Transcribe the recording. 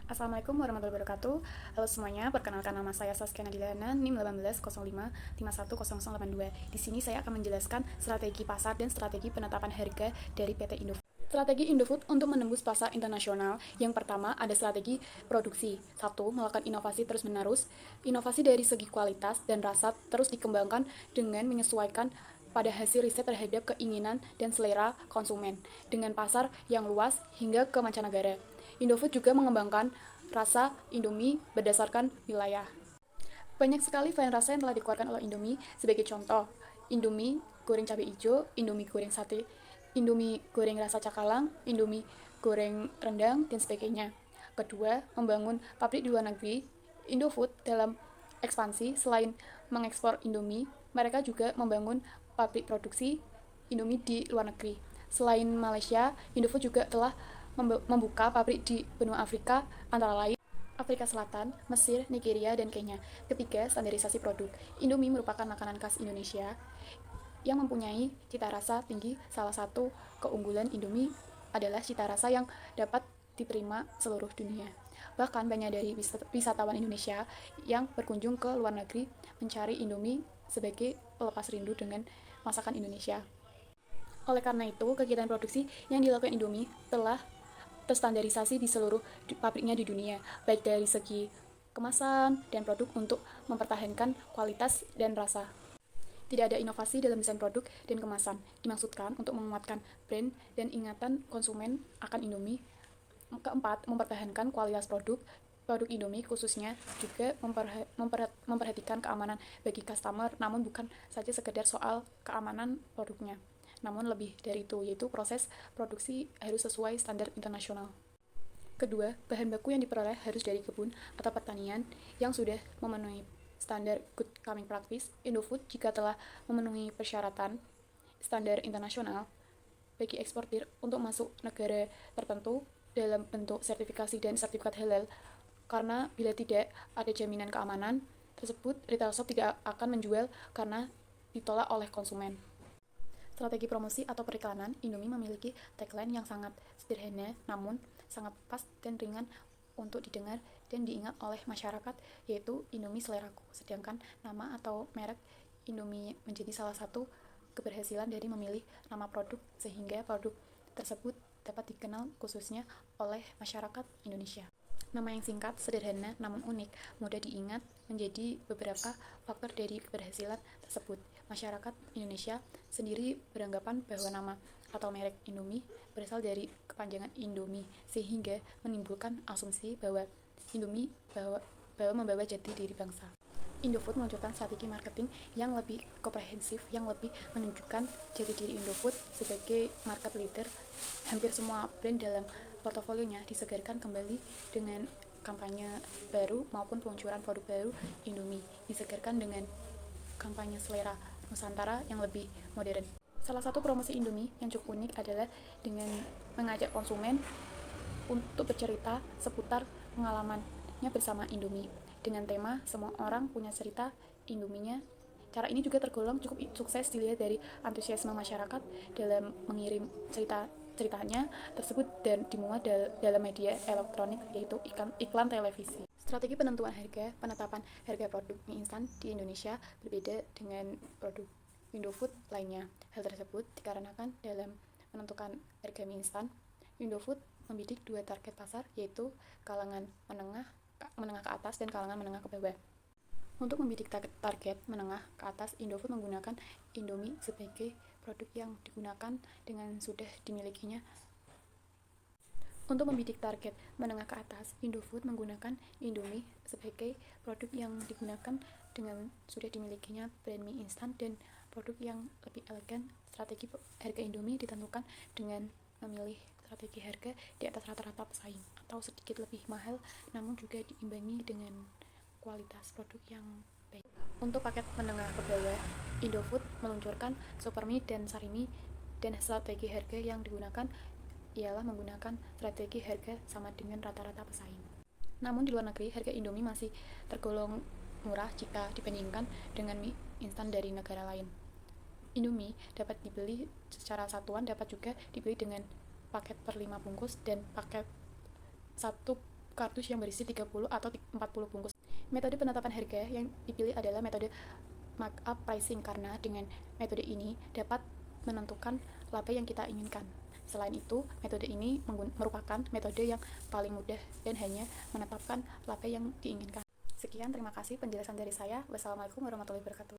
Assalamualaikum warahmatullahi wabarakatuh. Halo semuanya, perkenalkan nama saya Saskia Nadilana, NIM 1805518082. Di sini saya akan menjelaskan strategi pasar dan strategi penetapan harga dari PT Indofood. Strategi Indofood untuk menembus pasar internasional. Yang pertama ada strategi produksi. 1. Melakukan inovasi terus-menerus. Inovasi dari segi kualitas dan rasa terus dikembangkan dengan menyesuaikan pada hasil riset terhadap keinginan dan selera konsumen dengan pasar yang luas hingga ke mancanegara. Indofood juga mengembangkan rasa Indomie berdasarkan wilayah. Banyak sekali varian rasa yang telah dikeluarkan oleh Indomie. Sebagai contoh, Indomie goreng cabai hijau, Indomie goreng sate, Indomie goreng rasa cakalang, Indomie goreng rendang, dan sebagainya. Kedua, membangun pabrik di luar negeri. Indofood dalam ekspansi, selain mengekspor Indomie, mereka juga membangun pabrik produksi Indomie di luar negeri. Selain Malaysia, Indofood juga telah membuka pabrik di benua Afrika, antara lain Afrika Selatan, Mesir, Nigeria, dan Kenya. Ketiga, standarisasi produk. Indomie merupakan makanan khas Indonesia yang mempunyai cita rasa tinggi. Salah satu keunggulan Indomie adalah cita rasa yang dapat diterima seluruh dunia. Bahkan banyak dari wisatawan Indonesia yang berkunjung ke luar negeri mencari Indomie sebagai pelepas rindu dengan masakan Indonesia. Oleh karena itu, kegiatan produksi yang dilakukan Indomie telah terstandarisasi di seluruh pabriknya di dunia, baik dari segi kemasan dan produk untuk mempertahankan kualitas dan rasa. Tidak ada inovasi dalam desain produk dan kemasan, dimaksudkan untuk menguatkan brand dan ingatan konsumen akan Indomie. Keempat, mempertahankan kualitas produk. Produk Indomie khususnya juga memperhatikan keamanan bagi customer, namun bukan saja sekedar soal keamanan produknya. Namun lebih dari itu, yaitu proses produksi harus sesuai standar internasional. Kedua, bahan baku yang diperoleh harus dari kebun atau pertanian yang sudah memenuhi standar Good Farming Practice. Indofood jika telah memenuhi persyaratan standar internasional bagi eksportir untuk masuk negara tertentu dalam bentuk sertifikasi dan sertifikat halal, karena bila tidak ada jaminan keamanan tersebut, retail shop tidak akan menjual karena ditolak oleh konsumen. Strategi promosi atau periklanan, Indomie memiliki tagline yang sangat sederhana namun sangat pas dan ringan untuk didengar dan diingat oleh masyarakat, yaitu Indomie seleraku. Sedangkan nama atau merek Indomie menjadi salah satu keberhasilan dari memilih nama produk sehingga produk tersebut dapat dikenal khususnya oleh masyarakat Indonesia. Nama yang singkat, sederhana, namun unik, mudah diingat menjadi beberapa faktor dari keberhasilan tersebut. Masyarakat Indonesia sendiri beranggapan bahwa nama atau merek Indomie berasal dari kepanjangan Indomie, sehingga menimbulkan asumsi bahwa Indomie membawa jati diri bangsa. Indofood meluncurkan strategi marketing yang lebih komprehensif, yang lebih menunjukkan jati diri Indofood sebagai market leader. Hampir semua brand dalam portofolionya disegarkan kembali dengan kampanye baru maupun peluncuran produk baru. Indomie disegarkan dengan kampanye selera Nusantara yang lebih modern. Salah satu promosi Indomie yang cukup unik adalah dengan mengajak konsumen untuk bercerita seputar pengalamannya bersama Indomie dengan tema semua orang punya cerita Indominya. Cara ini juga tergolong cukup sukses dilihat dari antusiasme masyarakat dalam mengirim ceritanya tersebut dan dimuat dalam media elektronik, yaitu iklan televisi. Strategi penentuan harga, penetapan harga produk mie instan di Indonesia berbeda dengan produk Indofood lainnya. Hal tersebut dikarenakan dalam menentukan harga mie instan, Indofood membidik dua target pasar, yaitu kalangan menengah ke atas dan kalangan menengah ke bawah. Untuk membidik target menengah ke atas, Indofood menggunakan Indomie sebagai produk yang digunakan dengan sudah dimilikinya. Untuk membidik target menengah ke atas, Indofood menggunakan Indomie sebagai produk yang digunakan dengan sudah dimilikinya brand mie instan dan produk yang lebih elegan. Strategi harga Indomie ditentukan dengan memilih strategi harga di atas rata-rata pesaing atau sedikit lebih mahal, namun juga diimbangi dengan kualitas produk yang baik. Untuk paket menengah ke bawah, Indofood meluncurkan Supermie dan Sarimi, dan strategi harga yang digunakan ialah menggunakan strategi harga sama dengan rata-rata pesaing. Namun di luar negeri, harga Indomie masih tergolong murah jika dibandingkan dengan mie instan dari negara lain. Indomie dapat dibeli secara satuan, dapat juga dibeli dengan paket per 5 bungkus dan paket 1 kardus yang berisi 30 atau 40 bungkus. Metode penetapan harga yang dipilih adalah metode markup pricing karena dengan metode ini dapat menentukan laba yang kita inginkan. Selain itu, metode ini merupakan metode yang paling mudah dan hanya menetapkan laba yang diinginkan. Sekian, terima kasih penjelasan dari saya. Wassalamualaikum warahmatullahi wabarakatuh.